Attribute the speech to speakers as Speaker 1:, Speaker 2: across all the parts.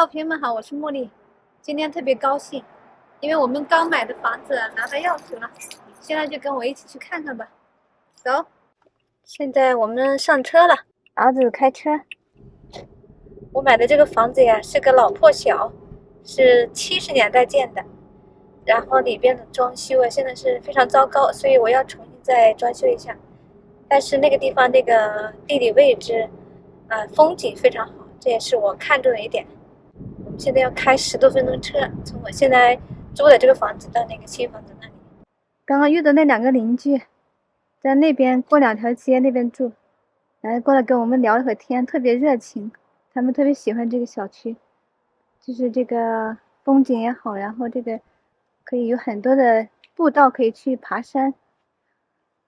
Speaker 1: Hello，朋友们好，我是茉莉。今天特别高兴，因为我们刚买的房子拿到钥匙了，现在就跟我一起去看看吧。走，现在我们上车了，儿子开车。我买的这个房子呀是个老破小，是70年代建的，然后里边的装修啊现在是非常糟糕，所以我要重新再装修一下。但是那个地方那个地理位置，风景非常好，这也是我看中的一点。我们现在要开10多分钟车，从我现在租的这个房子到那个新房子那里。刚刚遇到那2个邻居，在那边过2条街那边住，然后过来跟我们聊了会天，特别热情。他们特别喜欢这个小区，就是这个风景也好，然后这个可以有很多的步道可以去爬山。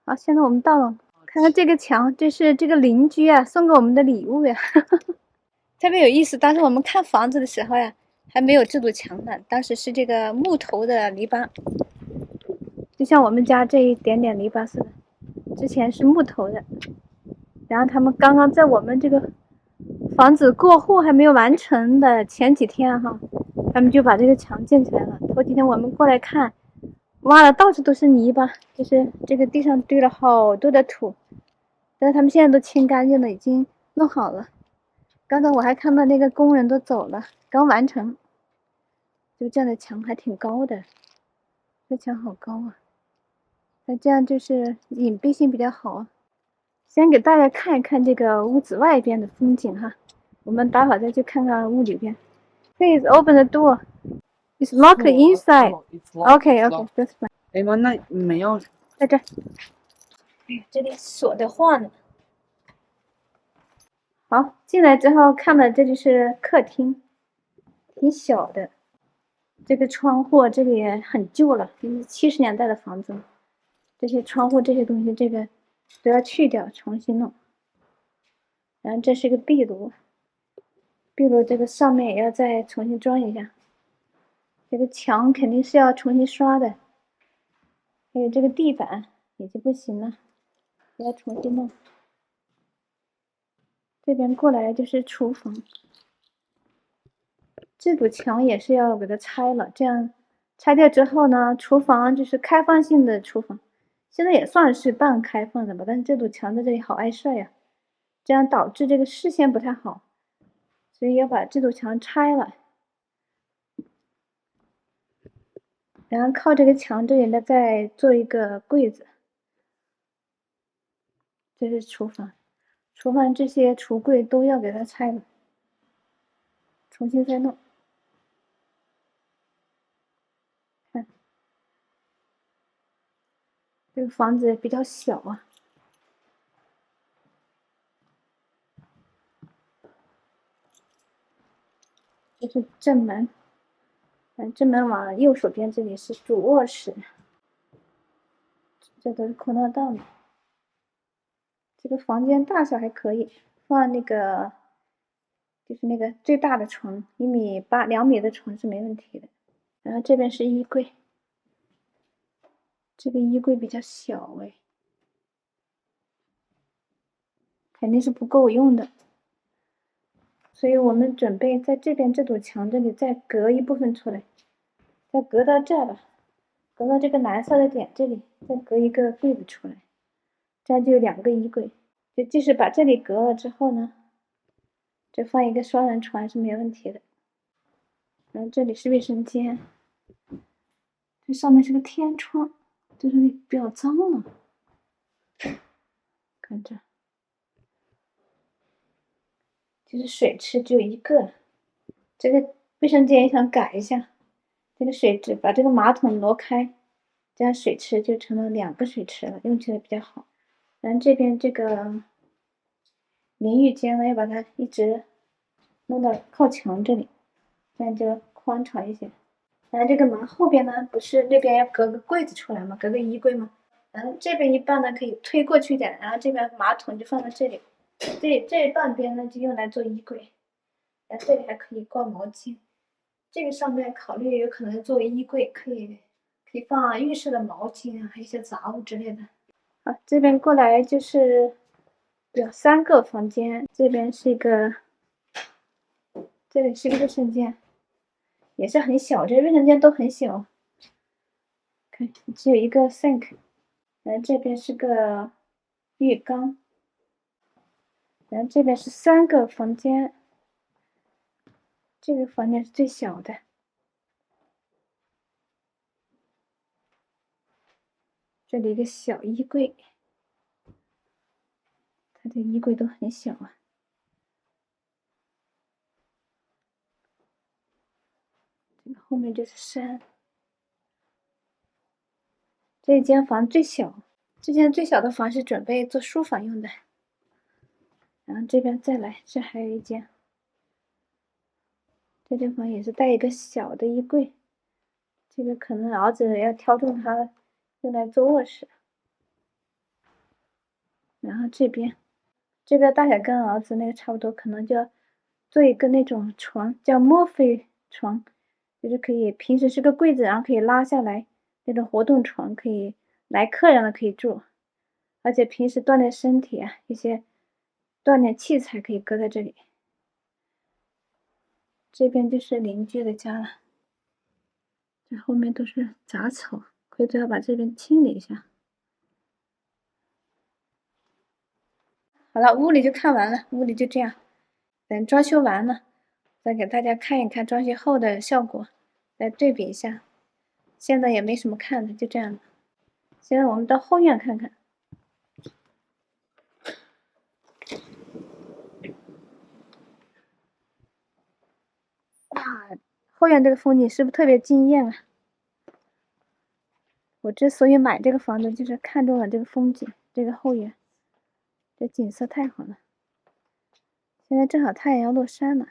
Speaker 1: 好，现在我们到了，看看这个墙，这是这个邻居啊送给我们的礼物呀，特别有意思。当时我们看房子的时候呀，还没有这堵墙呢，当时是这个木头的篱笆，就像我们家这一点点篱笆似的，之前是木头的。然后他们刚刚在我们这个房子过户还没有完成的前几天哈，他们就把这个墙建起来了。头几天我们过来看，挖了到处都是泥巴，就是这个地上堆了好多的土，但是他们现在都清干净了，已经弄好了。刚才我还看到那个工人都走了，刚完成。就这样的墙还挺高的，这墙好高啊！那这样就是隐蔽性比较好啊。先给大家看一看这个屋子外边的风景哈，我们待会儿再去看看屋里边。Please open the door. It's locked inside. Okay, okay, that's fine.
Speaker 2: 哎妈，那没钥匙。
Speaker 1: 在这儿。哎呀，这里锁的慌呢。好，进来之后看的这就是客厅，挺小的。这个窗户这个也很旧了，因为70年代的房子，这些窗户这些东西这个都要去掉，重新弄。然后这是个壁炉，壁炉这个上面也要再重新装一下。这个墙肯定是要重新刷的，还有这个地板也就不行了，也要重新弄。这边过来就是厨房，这堵墙也是要给它拆了，这样拆掉之后呢，厨房就是开放性的厨房，现在也算是半开放的吧，但是这堵墙在这里好碍事呀，这样导致这个视线不太好，所以要把这堵墙拆了。然后靠这个墙这里呢，再做一个柜子。这是厨房，厨房这些橱柜都要给它拆了，重新再弄。看，这个房子比较小啊。这是正门，正门往右手边这里是主卧室，这都是空道道呢。这个房间大小还可以，放那个就是那个最大的床，1.8米、2米的床是没问题的。然后这边是衣柜，这个衣柜比较小哎，肯定是不够用的，所以我们准备在这边这堵墙这里再隔一部分出来，再隔到这吧，隔到这个蓝色的点这里，再隔一个柜子出来，这样就有2个衣柜。就即使把这里隔了之后呢，这放一个双人床是没问题的。然后这里是卫生间，这上面是个天窗，这里比较脏了，看这，就是水池只有1个，这个卫生间也想改一下，这个水池把这个马桶挪开，这样水池就成了2个水池了，用起来比较好。然后这边这个淋浴间呢，要把它一直弄到靠墙这里，这样就宽敞一些。然后这个门后边呢，不是那边要隔个柜子出来吗？隔个衣柜吗？然后这边一半呢可以推过去一点，然后这边马桶就放在这里，这半边呢就用来做衣柜，然后这里还可以挂毛巾。这个上面考虑有可能作为衣柜，可以放浴室的毛巾啊，还有一些杂物之类的。好，这边过来就是有3个房间，这边是一个，这里是个卫生间，也是很小，这卫生间都很小。看，只有一个 sink， 然后这边是个浴缸，然后这边是3个房间，这个房间是最小的。这里一个小衣柜，它这衣柜都很小啊。这个后面就是山。这间房最小，这间最小的房是准备做书房用的。然后这边再来，这还有一间，这间房也是带一个小的衣柜，这个可能儿子要挑中它用来做卧室。然后这边，这个大小跟儿子那个差不多，可能就要做一个那种床，叫墨菲床，就是可以平时是个柜子，然后可以拉下来那种活动床，可以来客人了可以住，而且平时锻炼身体啊，一些锻炼器材可以搁在这里。这边就是邻居的家了，这后面都是杂草，回头要把这边清理一下。好了，屋里就看完了，屋里就这样。等装修完了，再给大家看一看装修后的效果，来对比一下。现在也没什么看的，就这样。现在我们到后院看看。哇，后院这个风景是不是特别惊艳啊？我之所以买这个房子，就是看中了这个风景，这个后院，这景色太好了。现在正好太阳要落山了。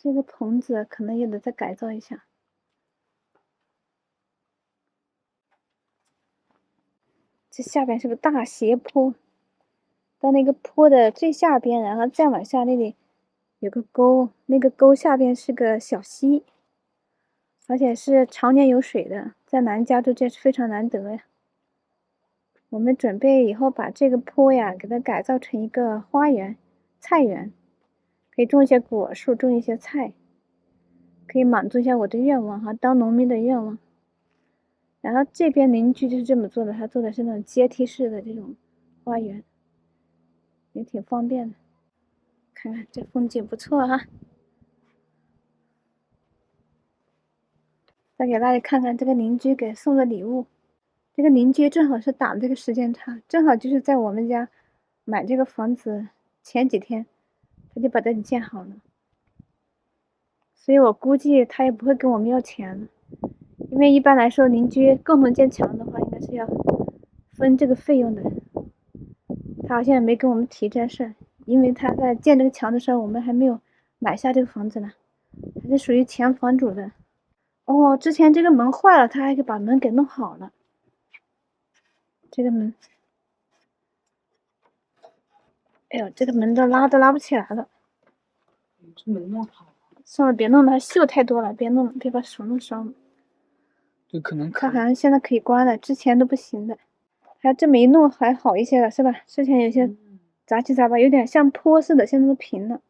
Speaker 1: 这个棚子可能也得再改造一下。这下边是个大斜坡，到那个坡的最下边，然后再往下那里有个沟，那个沟下边是个小溪，而且是常年有水的，在南加州这是非常难得呀。我们准备以后把这个坡呀，给它改造成一个花园、菜园，可以种一些果树，种一些菜，可以满足一下我的愿望哈，当农民的愿望。然后这边邻居就是这么做的，他做的是那种阶梯式的这种花园，也挺方便的。看看这风景不错哈。再给大家看看这个邻居给送的礼物，这个邻居正好是打了这个时间差，正好就是在我们家买这个房子前几天，他就把这里建好了，所以我估计他也不会跟我们要钱了，因为一般来说邻居共同建墙的话，应该是要分这个费用的。他好像也没跟我们提这事，因为他在建这个墙的时候，我们还没有买下这个房子呢，还是属于前房主的。哦，之前这个门坏了，他还给把门给弄好了。这个门，哎呦，这个门都拉不起来了。
Speaker 2: 这门弄好了。
Speaker 1: 算了，别弄了，锈太多了，别弄了，别把手弄伤了。
Speaker 2: 这可能
Speaker 1: 它好像现在可以关了，之前都不行的。还这么一弄还好一些了，是吧？之前有些杂七杂八，有点像坡似的，现在都平了。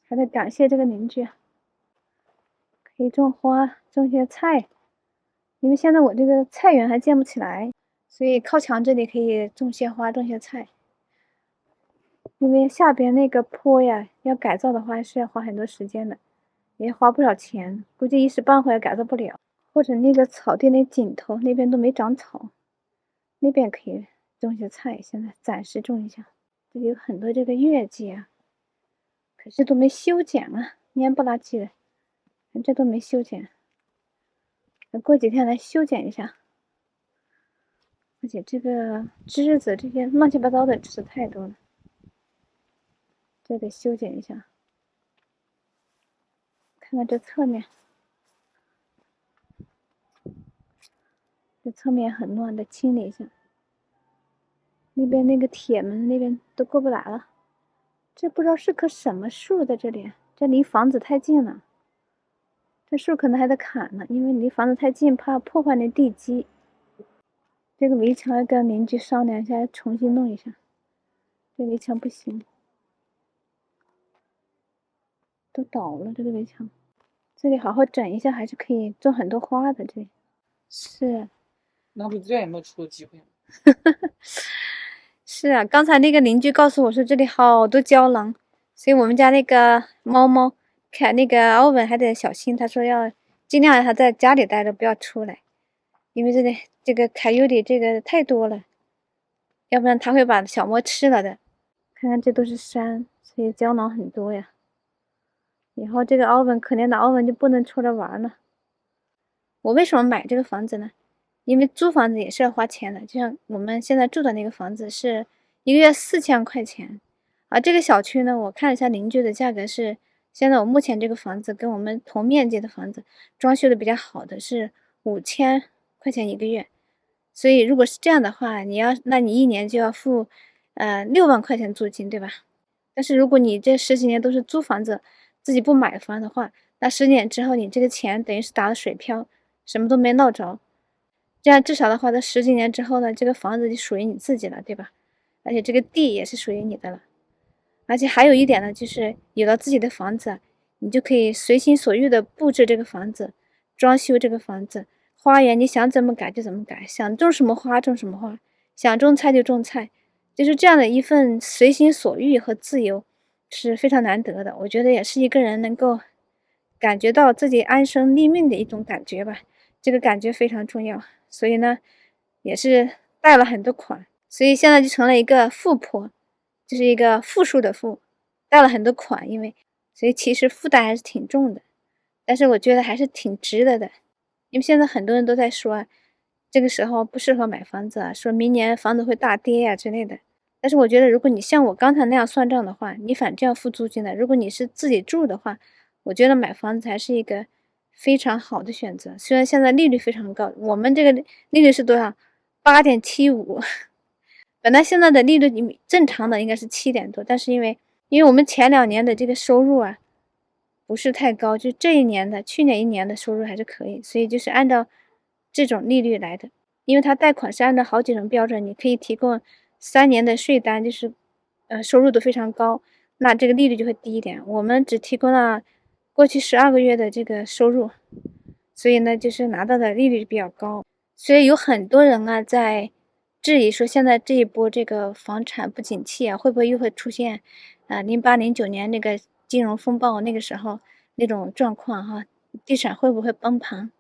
Speaker 1: 还得感谢这个邻居，可以种花，种些菜。因为现在我这个菜园还建不起来，所以靠墙这里可以种些花，种些菜。因为下边那个坡呀，要改造的话是要花很多时间的，也花不少钱，估计一时半会儿改造不了。或者那个草地那尽头那边都没长草，那边可以种些菜，现在暂时种一下。这里有很多这个月季啊，可是都没修剪啊，蔫不拉几的，这都没修剪。过几天来修剪一下。而且这个枝子这些乱七八糟的枝子太多了，这得修剪一下。看看这侧面，这侧面很乱，得清理一下。那边那个铁门那边都过不来了。这不知道是棵什么树在这里，这离房子太近了。这树可能还得砍呢，因为离房子太近，怕破坏那地基。这个围墙要跟邻居商量一下，重新弄一下。这围墙不行，都倒了。这个围墙，这里好好整一下，还是可以种很多花的。这里是，
Speaker 2: 那不这样也没有出的机会吗？
Speaker 1: 是啊，刚才那个邻居告诉我说这里好多胶囊，所以我们家那个猫猫看那个欧文还得小心，他说要尽量让它在家里待着，不要出来，因为这个凯尤里这个太多了，要不然它会把小猫吃了的。看看这都是山，所以胶囊很多呀。以后这个欧文可怜的欧文就不能出来玩了。我为什么买这个房子呢？因为租房子也是要花钱的，就像我们现在住的那个房子是1个月4000块钱，而这个小区呢，我看了一下邻居的价格是，现在我目前这个房子跟我们同面积的房子装修的比较好的是5000块钱1个月，所以如果是这样的话，那你1年就要付6万块钱租金，对吧？但是如果你这10几年都是租房子，自己不买房的话，那10年之后你这个钱等于是打了水漂，什么都没捞着。这样至少的话，在10几年之后呢，这个房子就属于你自己了，对吧？而且这个地也是属于你的了。而且还有一点呢，就是有了自己的房子，你就可以随心所欲的布置这个房子，装修这个房子，花园你想怎么改就怎么改，想种什么花种什么花，想种菜就种菜，就是这样的一份随心所欲和自由，是非常难得的。我觉得也是一个人能够感觉到自己安身立命的一种感觉吧，这个感觉非常重要。所以呢，也是贷了很多款，所以现在就成了一个富婆，就是一个负数的负，贷了很多款，所以其实负担还是挺重的，但是我觉得还是挺值得的，因为现在很多人都在说，这个时候不适合买房子啊，说明年房子会大跌呀之类的。但是我觉得，如果你像我刚才那样算账的话，你反正要付租金的。如果你是自己住的话，我觉得买房子还是一个非常好的选择。虽然现在利率非常高，我们这个利率是多少？8.75。本来现在的利率正常的应该是7点多，但是因为我们前2年的这个收入啊不是太高，就这一年的去年1年的收入还是可以，所以就是按照这种利率来的。因为它贷款是按照好几种标准，你可以提供3年的税单，就是收入都非常高，那这个利率就会低一点。我们只提供了过去12个月的这个收入，所以呢就是拿到的利率比较高。所以有很多人啊在质疑说，现在这一波这个房产不景气啊，会不会又会出现08、09年那个金融风暴那个时候那种状况哈，地产会不会崩盘？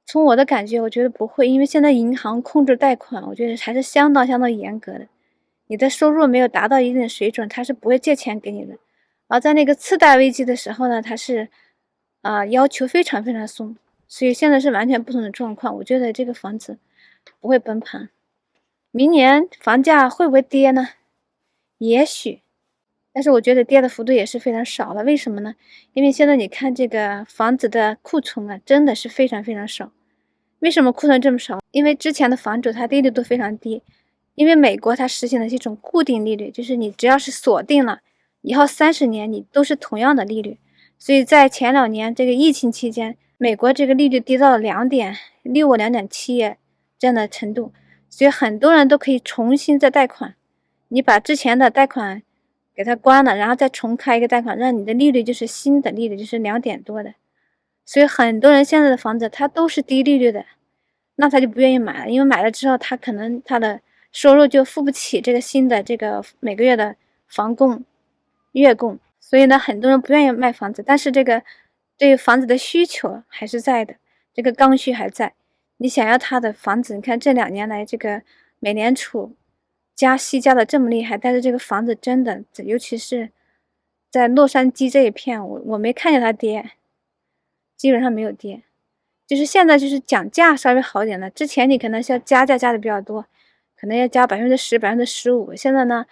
Speaker 1: 从我的感觉，我觉得不会，因为现在银行控制贷款，我觉得还是相当严格的。你的收入没有达到一定的水准，他是不会借钱给你的。而在那个次贷危机的时候呢，他是要求非常松，所以现在是完全不同的状况。我觉得这个房子不会崩盘。明年房价会不会跌呢？也许，但是我觉得跌的幅度也是非常少了。为什么呢？因为现在你看这个房子的库存啊，真的是非常少。为什么库存这么少？因为之前的房主他利率都非常低，因为美国它实行的是一种固定利率，就是你只要是锁定了以后30年你都是同样的利率。所以在前2年这个疫情期间，美国这个利率低到了2.65、2.7这样的程度，所以很多人都可以重新再贷款。你把之前的贷款给它关了，然后再重开一个贷款，让你的利率就是新的利率，就是2点多的。所以很多人现在的房子它都是低利率的，那他就不愿意买了，因为买了之后他可能他的收入就付不起这个新的这个每个月的房供、月供，所以呢，很多人不愿意卖房子，但是这个对房子的需求还是在的，这个刚需还在。你想要他的房子，你看这2年来这个美联储加息加的这么厉害，但是这个房子真的，尤其是在洛杉矶这一片，我没看见它跌。基本上没有跌，就是现在就是讲价稍微好一点了。之前你可能是要加价加的比较多，可能要加10%、15%，现在呢，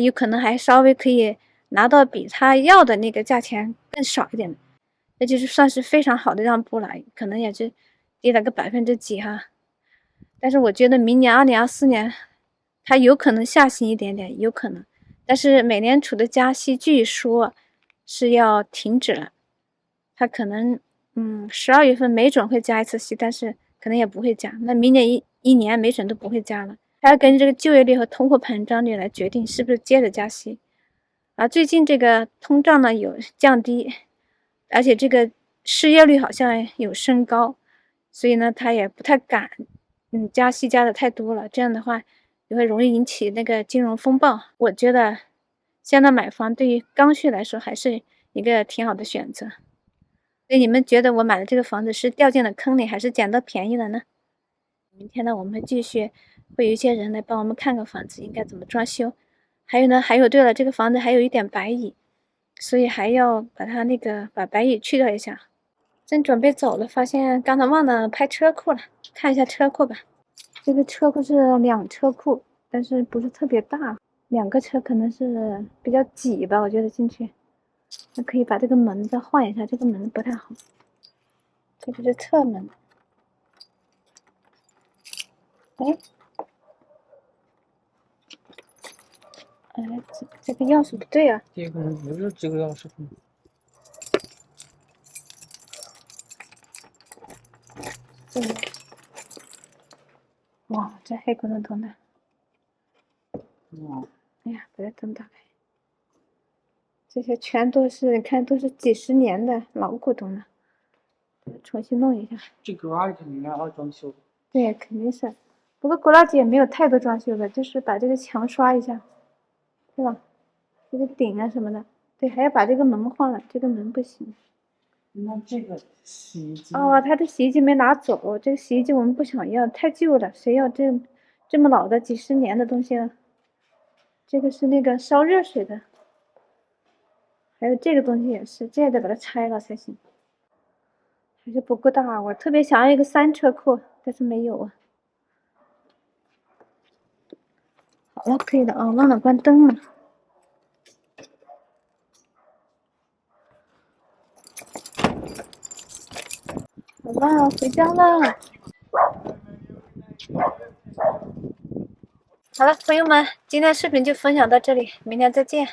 Speaker 1: 有可能还稍微可以拿到比他要的那个价钱更少一点的，那就是算是非常好的让步了，可能也是跌了个几%哈。但是我觉得明年2024年，它有可能下行一点点，有可能，但是美联储的加息据说是要停止了，它可能。12月份没准会加一次息，但是可能也不会加。那明年一年没准都不会加了。还要根据这个就业率和通货膨胀率来决定是不是接着加息。最近这个通胀呢有降低，而且这个失业率好像有升高，所以呢他也不太敢加息加的太多了，这样的话也会容易引起那个金融风暴。我觉得现在买房对于刚需来说还是一个挺好的选择。所以你们觉得我买的这个房子是掉进了坑里，还是捡到便宜了呢？明天呢，我们会继续会有一些人来帮我们看看房子应该怎么装修。还有对了，这个房子还有一点白蚁，所以还要把它把白蚁去掉一下。正准备走了，发现刚才忘了拍车库了，看一下车库吧。这个车库是2车库，但是不是特别大，2个车可能是比较挤吧，我觉得进去。那可以把这个门再换一下，这个门不太好。这个是侧门。这个钥匙不对啊。
Speaker 2: 这可能不是这个钥匙孔。
Speaker 1: 哇，这黑咕隆咚的。
Speaker 2: 哇！
Speaker 1: 哎呀，把这灯打开。这些全都是，你看都是几十年的老古董了，重新弄一下。
Speaker 2: 这个娃肯定要装修。
Speaker 1: 对，肯定是。不过郭老姐也没有太多装修的，就是把这个墙刷一下，对吧？这个顶啊什么的，对，还要把这个门换了，这个门不行。
Speaker 2: 那这个洗衣机？
Speaker 1: 他的洗衣机没拿走，这个洗衣机我们不想要，太旧了，谁要这么老的几十年的东西啊？这个是那个烧热水的。还有这个东西也是，这也得把它拆了才行，还是不够大。我特别想要一个3车库，但是没有啊。好了，可以了啊，忘了关灯了。好了，回家了。好了，朋友们，今天视频就分享到这里，明天再见。